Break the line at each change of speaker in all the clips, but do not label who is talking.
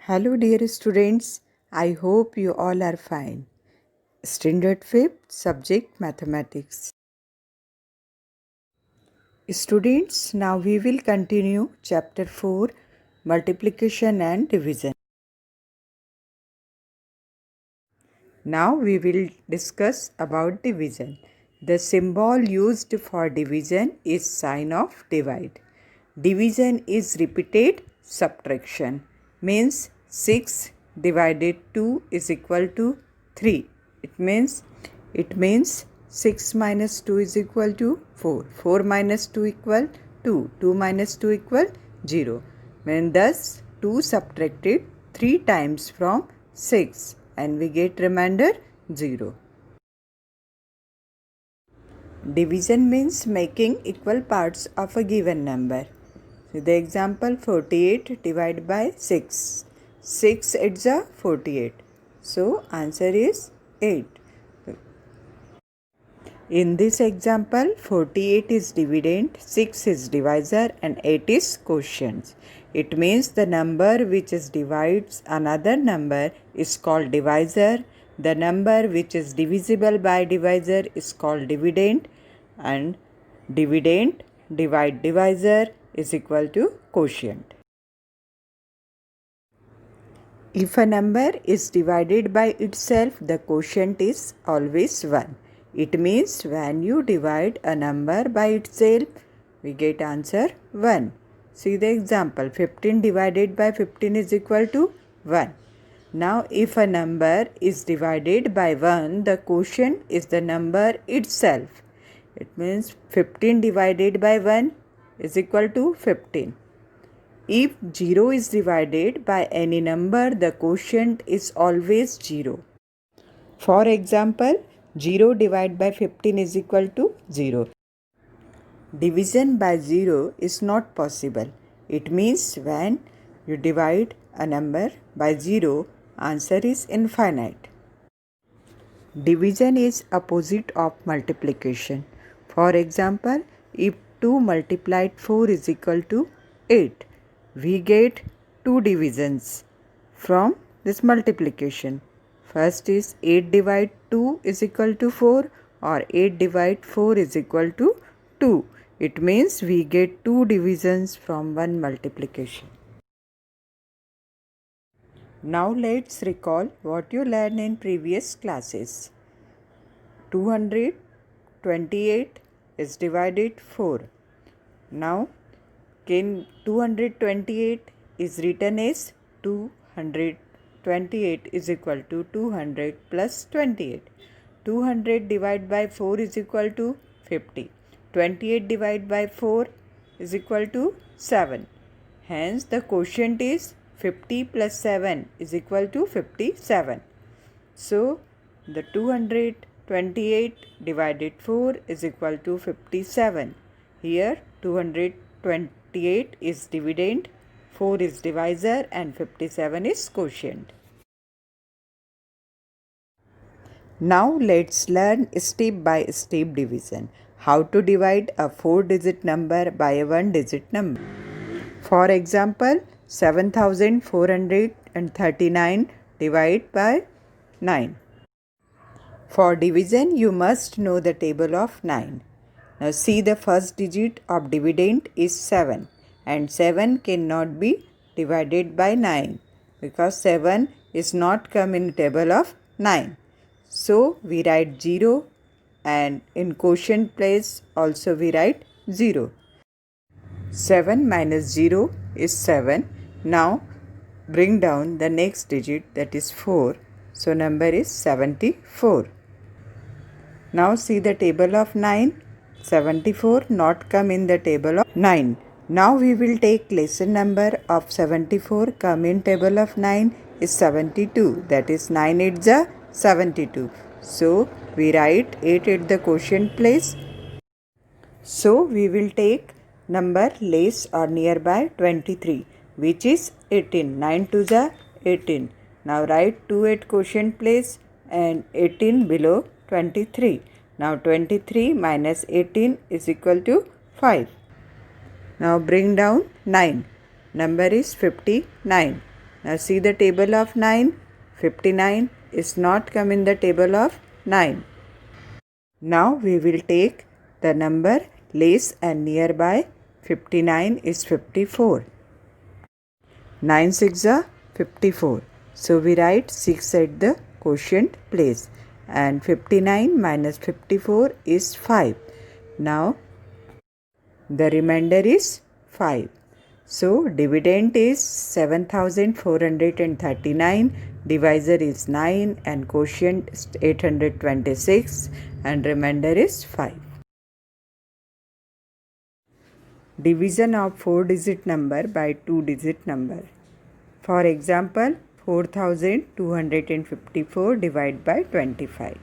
Hello, dear students. I hope you all are fine. Standard 5th subject mathematics. Students, now we will continue chapter 4 multiplication and division. Now we will discuss about division. The symbol used for division is sign of divide. Division is repeated subtraction. Means 6 divided 2 is equal to 3. It means 6 minus 2 is equal to 4. 4 minus 2 equal 2. 2 minus 2 equal 0. When thus 2 subtracted 3 times from 6 and we get remainder 0. Division means making equal parts of a given number. So the example 48 divided by 6. 6 is a 48. So answer is 8. In this example 48 is dividend, 6 is divisor and 8 is quotient. It means the number which divides another number is called divisor. The number which is divisible by divisor is called dividend, and dividend divide divisor is equal to quotient. If a number is divided by itself, the quotient is always 1. It means when you divide a number by itself, we get answer 1. See the example, 15 divided by 15 is equal to 1. Now if a number is divided by 1, the quotient is the number itself. It means 15 divided by 1 is equal to 15. If 0 is divided by any number, the quotient is always 0. For example, 0 divided by 15 is equal to 0. Division by 0 is not possible. It means when you divide a number by 0, answer is infinite. Division is opposite of multiplication. For example, if 2 multiplied 4 is equal to 8, we get two divisions from this multiplication. First is 8 divide 2 is equal to 4 or 8 divide 4 is equal to 2. It means we get two divisions from one multiplication. Now let's recall what you learned in previous classes. 228 is divided 4. Now 228 is written as 228 is equal to 200 plus 28. 200 divided by 4 is equal to 50. 28 divided by 4 is equal to 7. Hence the quotient is 50 plus 7 is equal to 57. So the 228 divided 4 is equal to 57. Here 228 is dividend, 4 is divisor and 57 is quotient. Now let's learn step by step division. How to divide a 4-digit number by a 1-digit number. For example, 7439 divided by 9. For division, you must know the table of 9. Now see, the first digit of dividend is 7 and 7 cannot be divided by 9 because 7 is not come in table of 9. So we write 0 and in quotient place also we write 0. 7 minus 0 is 7. Now bring down the next digit, that is 4. So number is 74. Now see the table of 9. 74 not come in the table of 9. Now we will take lesson number of 74 come in table of 9 is 72. That is 9 8 is 72. So we write 8 at the quotient place. So we will take number less or nearby 23, which is 18. 9 2 is 18. Now write 2 at quotient place and 18 below 23. Now 23 minus 18 is equal to 5. Now bring down 9. Number is 59. Now see the table of 9. 59 is not come in the table of 9. Now we will take the number less and nearby. 59 is 54. 9 6 are 54. So we write 6 at the quotient place. And 59 minus 54 is 5. Now the remainder is 5. So dividend is 7439, divisor is 9 and quotient is 826 and remainder is 5. Division of 4-digit number by 2-digit number. For example, 4254 divided by 25.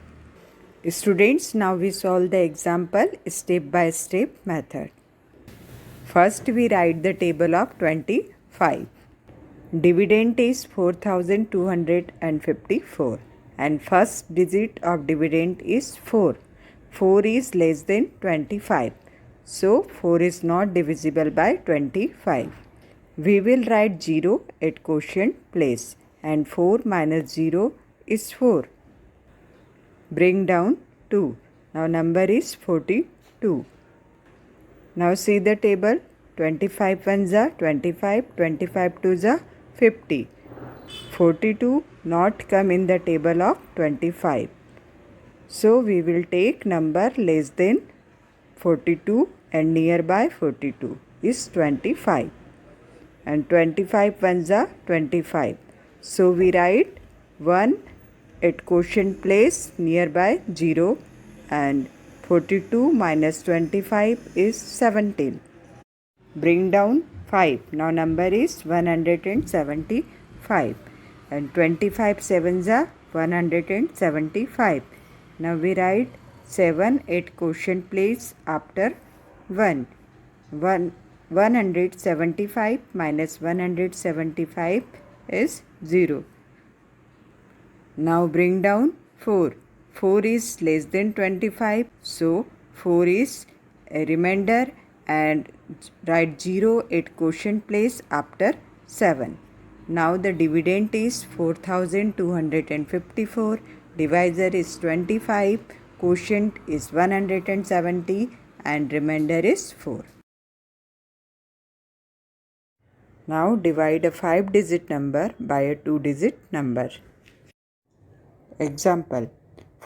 Students, now we solve the example step by step method. First we write the table of 25. Dividend is 4254 and first digit of dividend is 4. 4 is less than 25. So 4 is not divisible by 25. We will write 0 at quotient place and 4 minus 0 is 4. Bring down 2. Now number is 42. Now see the table. 25 ones are 25, 25 twos are 50. 42 not come in the table of 25. So we will take number less than 42 and nearby 42 is 25. And 25 ones are 25. So we write 1 at quotient place nearby 0 and 42 minus 25 is 17. Bring down 5. Now number is 175 and 25 sevens are 175. Now we write 7 at quotient place after 1. 175 minus 175 is 0. Now bring down 4. 4 is less than 25. So 4 is a remainder and write 0 at quotient place after 7. Now the dividend is 4254. Divisor is 25. Quotient is 170 and remainder is 4. Now divide a 5-digit number by a 2-digit number. Example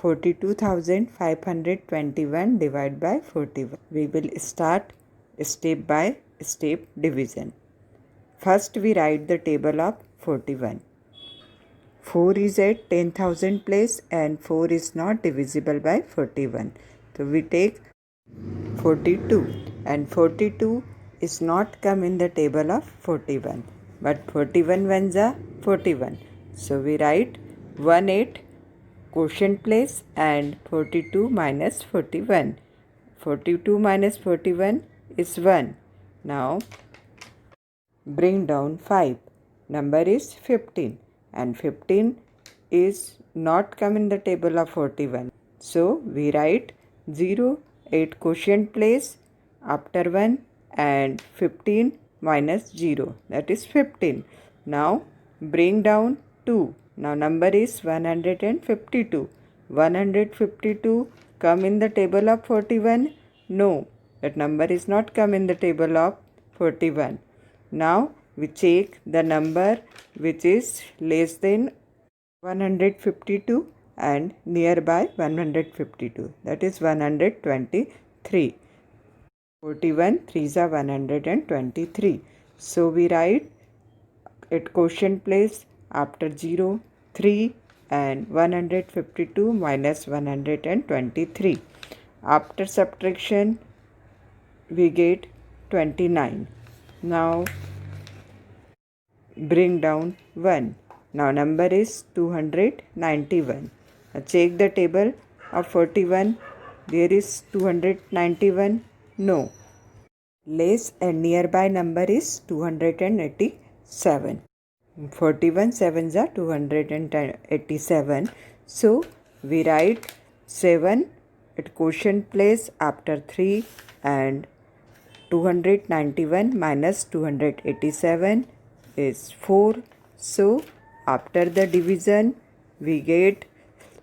42,521 divided by 41. We will start step by step division. First we write the table of 41. 4 is at 10,000 place and 4 is not divisible by 41. So we take 42 and 42 is not come in the table of 41. But 41 ones are 41. So we write 1 at quotient place and 42 minus 41. 42 minus 41 is 1. Now bring down 5. Number is 15 and 15 is not come in the table of 41. So we write 0 at quotient place after 1 and 15 minus 0, that is 15. Now bring down 2. Now number is 152. 152 come in the table of 41? No, that number is not come in the table of 41. Now we check the number which is less than 152 and nearby 152, that is 123. 41 3s are 123. So we write at quotient place after 0 3 and 152 minus 123. After subtraction we get 29. Now bring down 1. Now number is 291. Now check the table of 41. There is 291? No. Less and nearby number is 287. 41 sevens are 287. So we write 7 at quotient place after 3 and 291 minus 287 is 4. So after the division we get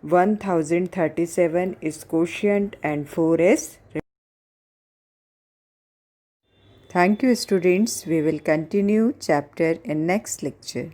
1037 is quotient and 4 is. Thank you students. We will continue chapter in next lecture.